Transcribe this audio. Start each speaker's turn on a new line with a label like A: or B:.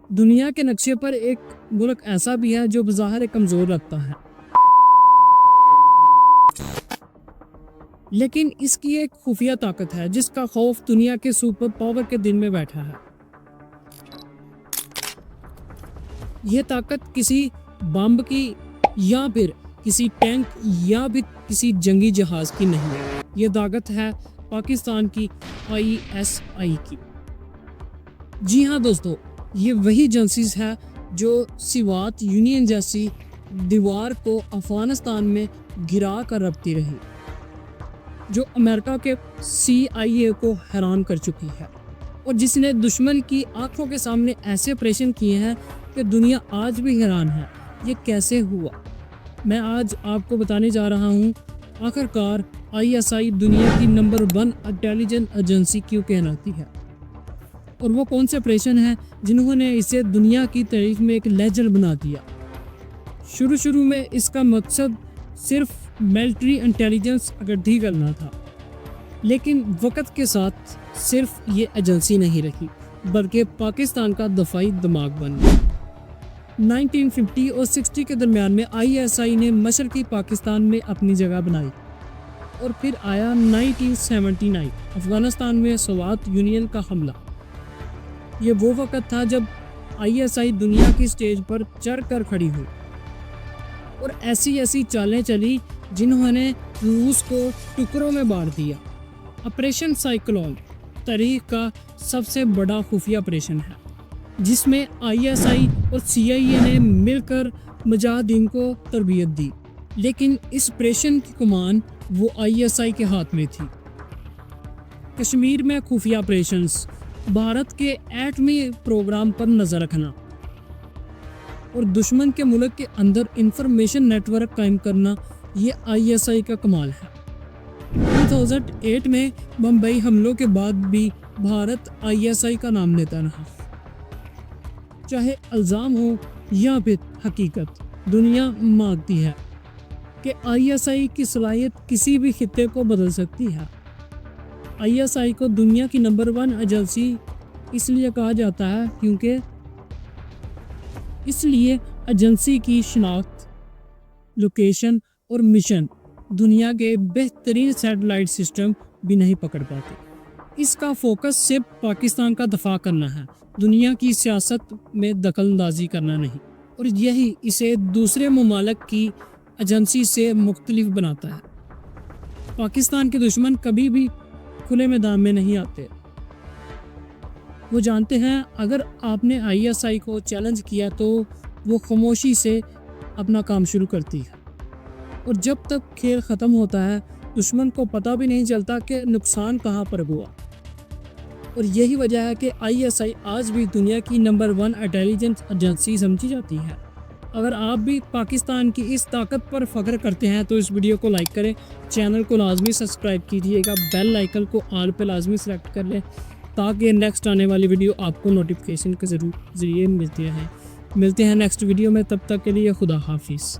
A: دنیا کے نقشے پر ایک ملک ایسا بھی ہے جو بظاہر کمزور لگتا ہے، لیکن اس کی ایک خفیہ طاقت ہے جس کا خوف دنیا کے سپر پاور کے دل میں بیٹھا ہے۔ یہ طاقت کسی بم کی یا پھر کسی ٹینک یا بھی کسی جنگی جہاز کی نہیں ہے، یہ طاقت ہے پاکستان کی ISI کی۔ جی ہاں دوستو، یہ وہی ایجنسیز ہے جو سوویت یونین جیسی دیوار کو افغانستان میں گرا کر رکھتی رہی، جو امریکہ کے CIA کو حیران کر چکی ہے، اور جس نے دشمن کی آنکھوں کے سامنے ایسے آپریشن کیے ہیں کہ دنیا آج بھی حیران ہے یہ کیسے ہوا۔ میں آج آپ کو بتانے جا رہا ہوں آخرکار ISI دنیا کی نمبر 1 انٹیلیجنس ایجنسی کیوں کہلاتی ہے، اور وہ کون سے آپریشن ہیں جنہوں نے اسے دنیا کی تاریخ میں ایک لیجنڈ بنا دیا۔ شروع میں اس کا مقصد صرف ملٹری انٹیلیجنس اکٹھی کرنا تھا، لیکن وقت کے ساتھ صرف یہ ایجنسی نہیں رہی بلکہ پاکستان کا دفاعی دماغ بن گئی۔ 1950 اور 60 کے درمیان میں ISI نے مشرقی پاکستان میں اپنی جگہ بنائی، اور پھر آیا 1979 افغانستان میں سوویت یونین کا حملہ۔ یہ وہ وقت تھا جب ISI دنیا کی سٹیج پر چڑھ کر کھڑی ہوئی اور ایسی چالیں چلی جنہوں نے روس کو ٹکڑوں میں بانٹ دیا۔ آپریشن سائیکلون تاریخ کا سب سے بڑا خفیہ آپریشن ہے، جس میں ISI اور CIA نے مل کر مجاہدین کو تربیت دی، لیکن اس آپریشن کی کمان وہ ISI کے ہاتھ میں تھی۔ کشمیر میں خفیہ آپریشنز، بھارت کے ایٹمی پروگرام پر نظر رکھنا اور دشمن کے ملک کے اندر انفارمیشن نیٹ ورک قائم کرنا، یہ ISI کا کمال ہے۔ 2008 میں بمبئی حملوں کے بعد بھی بھارت ISI کا نام لیتا رہا۔ چاہے الزام ہو یا پھر حقیقت، دنیا مانگتی ہے کہ ISI کی صلاحیت کسی بھی خطے کو بدل سکتی ہے۔ ISI کو دنیا کی نمبر 1 ایجنسی اس لیے کہا جاتا ہے کیونکہ اس لیے ایجنسی کی شناخت، لوکیشن اور مشن دنیا کے بہترین سیٹلائٹ سسٹم بھی نہیں پکڑ پاتے۔ اس کا فوکس صرف پاکستان کا دفاع کرنا ہے، دنیا کی سیاست میں دخل اندازی کرنا نہیں، اور یہی اسے دوسرے ممالک کی ایجنسی سے مختلف بناتا ہے۔ پاکستان کے دشمن کبھی بھی کھلے میدان میں نہیں آتے، وہ جانتے ہیں اگر آپ نے ISI کو چیلنج کیا تو وہ خاموشی سے اپنا کام شروع کرتی ہے، اور جب تک کھیل ختم ہوتا ہے دشمن کو پتہ بھی نہیں چلتا کہ نقصان کہاں پر ہوا۔ اور یہی وجہ ہے کہ ISI آج بھی دنیا کی نمبر 1 انٹیلیجنس ایجنسی سمجھی جاتی ہے۔ اگر آپ بھی پاکستان کی اس طاقت پر فخر کرتے ہیں تو اس ویڈیو کو لائک کریں، چینل کو لازمی سبسکرائب کیجیے گا، بیل آئیکن کو آل پہ لازمی سلیکٹ کر لیں تاکہ نیکسٹ آنے والی ویڈیو آپ کو نوٹیفیکیشن کے ذریعے ملتے ہیں نیکسٹ ویڈیو میں۔ تب تک کے لیے خدا حافظ۔